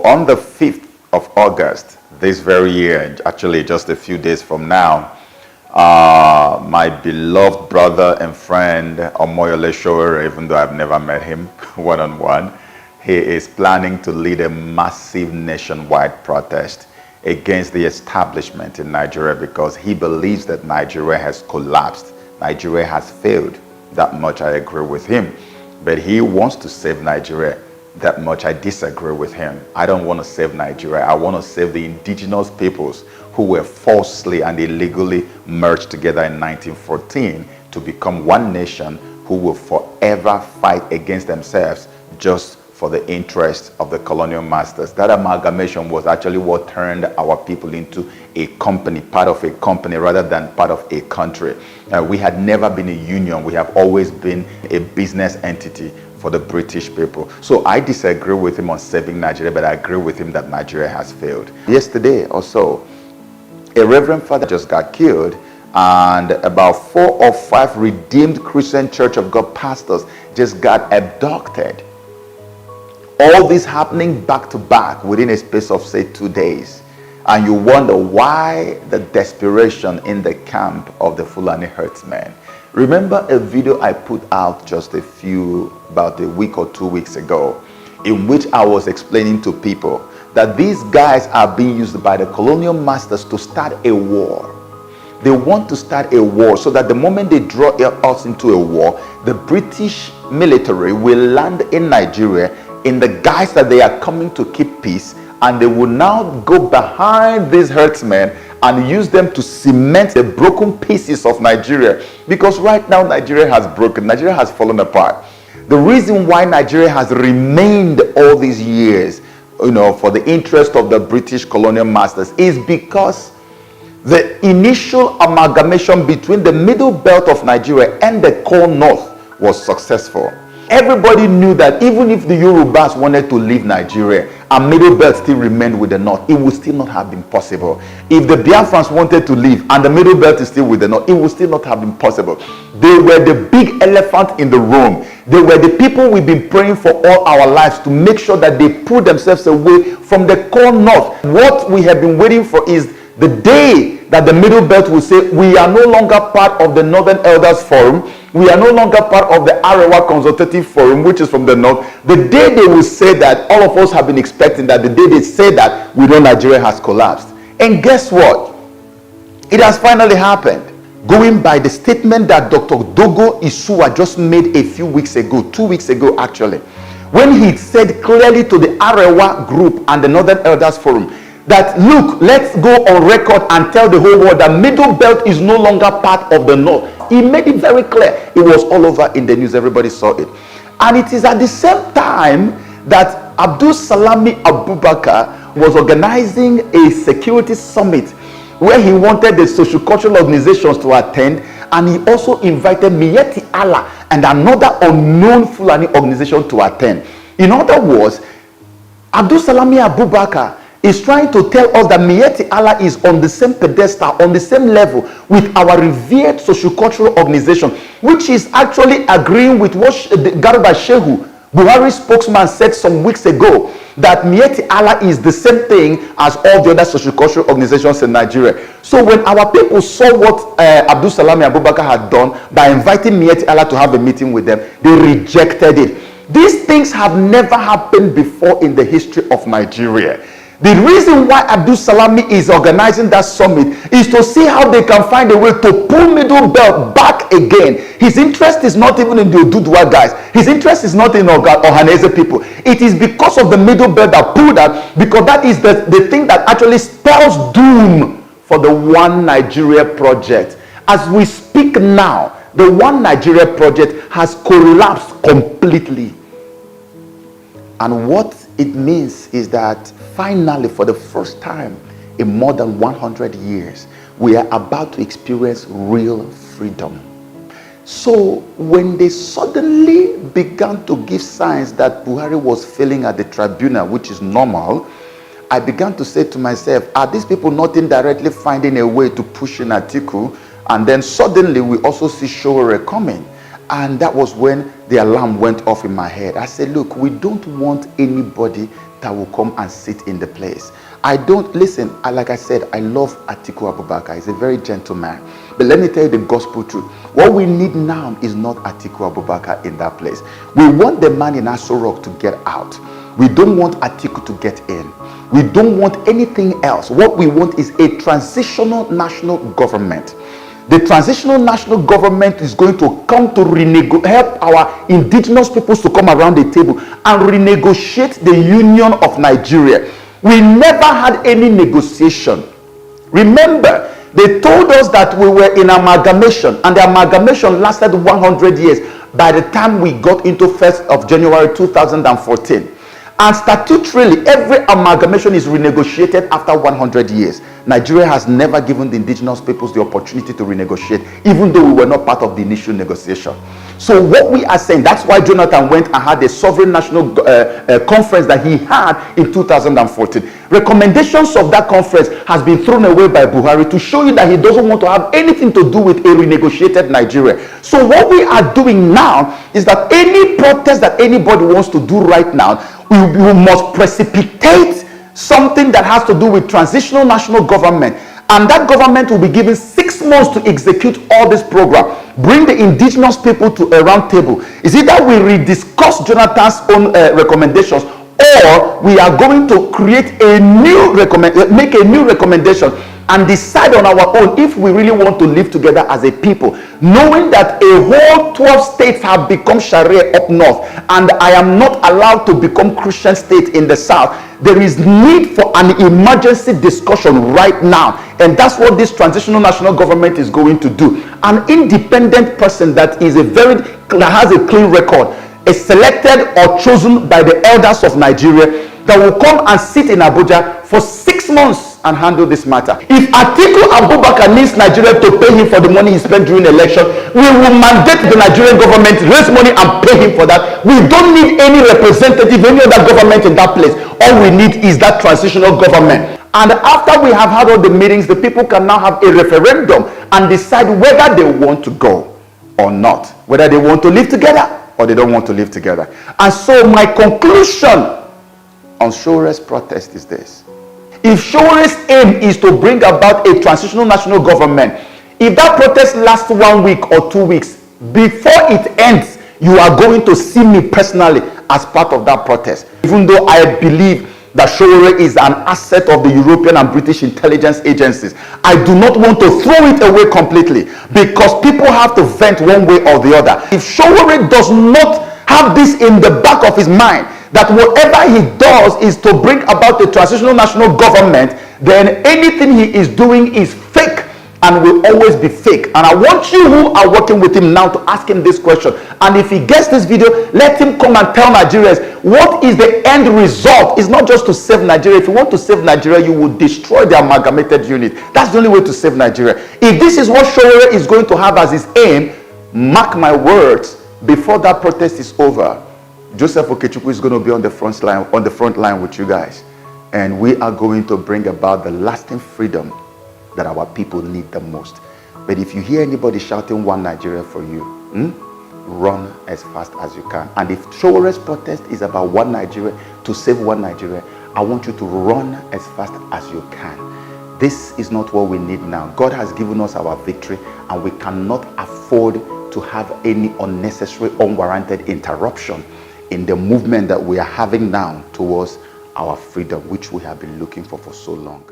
On the 5th of August, this very year, actually just a few days from now, my beloved brother and friend, Omoyole Sowore, even though I've never met him one-on-one, he is planning to lead a massive nationwide protest against the establishment in Nigeria because he believes that Nigeria has collapsed. Nigeria has failed. That much I agree with him. But he wants to save Nigeria. That much I disagree with him. I don't want to save Nigeria. I want to save the indigenous peoples who were falsely and illegally merged together in 1914 to become one nation who will forever fight against themselves just for the interest of the colonial masters. That amalgamation was actually what turned our people into a company, part of a company rather than part of a country. We had never been a union. We have always been a business entity for the British people. So I disagree with him on saving Nigeria, but I agree with him that Nigeria has failed. Yesterday or so, a reverend father just got killed, and about 4 or 5 redeemed Christian Church of God pastors just got abducted. All this happening back to back within a space of, say, 2 days. And you wonder why the desperation in the camp of the Fulani herdsmen. Remember a video I put out just about a week or 2 weeks ago, in which I was explaining to people that these guys are being used by the colonial masters to start a war. They want to start a war so that the moment they draw us into a war, the British military will land in Nigeria in the guise that they are coming to keep peace, and they will now go behind these herdsmen and use them to cement the broken pieces of Nigeria. Because right now Nigeria has broken, Nigeria has fallen apart. The reason why Nigeria has remained all these years, for the interest of the British colonial masters, is because the initial amalgamation between the middle belt of Nigeria and the core north was successful. Everybody knew that even if the Yorubas wanted to leave Nigeria and middle belt still remained with the north, it would still not have been possible. If the Biafrans wanted to leave and the middle belt is still with the north, it would still not have been possible. They were the big elephant in the room. They were the people we've been praying for all our lives to make sure that they pull themselves away from the core north. What we have been waiting for is the day that the middle belt will say, we are no longer part of the Northern Elders Forum, we are no longer part of the Arewa Consultative Forum, which is from the north. The day they will say that, all of us have been expecting that, the day they say that, we know Nigeria has collapsed. And guess what? It has finally happened. Going by the statement that Dr. Dogo Isua just made a few weeks ago, 2 weeks ago actually, when he said clearly to the Arewa group and the Northern Elders Forum that, look, let's go on record and tell the whole world that middle belt is no longer part of the north. He made it very clear. It was all over in the news. Everybody saw it. And it is at the same time that Abdul Salami Abubakar was organizing a security summit where he wanted the sociocultural organizations to attend, and he also invited Miyetti Allah and another unknown Fulani organization to attend. In other words, Abdul Salami Abubakar is trying to tell us that Miyetti Allah is on the same pedestal, on the same level with our revered sociocultural organization, which is actually agreeing with what Garba Shehu, Buhari's spokesman, said some weeks ago, that Miyetti Allah is the same thing as all the other sociocultural organizations in Nigeria. So when our people saw what Abdul Salami Abubakar had done by inviting Miyetti Allah to have a meeting with them, they rejected it. These things have never happened before in the history of Nigeria. The reason why Abdul Salami is organizing that summit is to see how they can find a way to pull middle belt back again. His interest is not even in the Oduduwa guys. His interest is not in Ohanese people. It is because of the middle belt that pulled out, because that is the thing that actually spells doom for the One Nigeria project. As we speak now, the One Nigeria project has collapsed completely. And what it means is that finally, for the first time in more than 100 years, we are about to experience real freedom. So when they suddenly began to give signs that Buhari was failing at the tribunal, which is normal, I began to say to myself, are these people not indirectly finding a way to push in Atiku? And then suddenly we also see Sowore coming. And that was when the alarm went off in my head. I said, look, we don't want anybody that will come and sit in the place. I don't, listen, like I said, I love Atiku Abubakar. He's a very gentle man. But let me tell you the gospel truth. What we need now is not Atiku Abubakar in that place. We want the man in Sowore to get out. We don't want Atiku to get in. We don't want anything else. What we want is a transitional national government. The transitional national government is going to come to help our indigenous peoples to come around the table and renegotiate the union of Nigeria. We never had any negotiation. Remember, they told us that we were in amalgamation, and the amalgamation lasted 100 years by the time we got into 1st of January 2014. And statutorily, every amalgamation is renegotiated after 100 years. Nigeria has never given the indigenous peoples the opportunity to renegotiate, even though we were not part of the initial negotiation. So what we are saying, that's why Jonathan went and had a sovereign national conference that he had in 2014. Recommendations of that conference has been thrown away by Buhari to show you that he doesn't want to have anything to do with a renegotiated Nigeria. So what we are doing now is that any protest that anybody wants to do right now, we must precipitate something that has to do with transitional national government, and that government will be given 6 months to execute all this program. Bring the indigenous people to a round table. Is it that we rediscuss Jonathan's own recommendations, or we are going to create a new make a new recommendation and decide on our own if we really want to live together as a people, knowing that a whole 12 states have become Sharia up north, and I am not allowed to become Christian state in the south. There is need for an emergency discussion right now, and that's what this transitional national government is going to do. An independent person that has a clean record is selected or chosen by the elders of Nigeria that will come and sit in Abuja for 6 months and handle this matter. If Atiku Abubakar needs Nigeria to pay him for the money he spent during the election, we will mandate the Nigerian government to raise money and pay him for that. We don't need any representative, any other government in that place. All we need is that transitional government. And after we have had all the meetings, the people can now have a referendum and decide whether they want to go or not, whether they want to live together or they don't want to live together. And so my conclusion on Sowore's protest is this. If Sowore's aim is to bring about a transitional national government, if that protest lasts 1 week or 2 weeks, before it ends, you are going to see me personally as part of that protest. Even though I believe that Sowore is an asset of the European and British intelligence agencies, I do not want to throw it away completely, because people have to vent one way or the other. If Sowore does not have this in the back of his mind, that whatever he does is to bring about a transitional national government, then anything he is doing is fake and will always be fake. And I want you who are working with him now to ask him this question. And if he gets this video, let him come and tell Nigerians what is the end result. It's not just to save Nigeria. If you want to save Nigeria, you will destroy the amalgamated unit. That's the only way to save Nigeria. If this is what Sowore is going to have as his aim, mark my words, before that protest is over, Joseph Okechukwu is going to be on the front line with you guys, and we are going to bring about the lasting freedom that our people need the most. But if you hear anybody shouting "One Nigeria" for you, run as fast as you can. And if Sowore's protest is about one Nigeria, to save one Nigeria, I want you to run as fast as you can. This is not what we need now. God has given us our victory, and we cannot afford to have any unnecessary, unwarranted interruption in the movement that we are having now towards our freedom, which we have been looking for so long.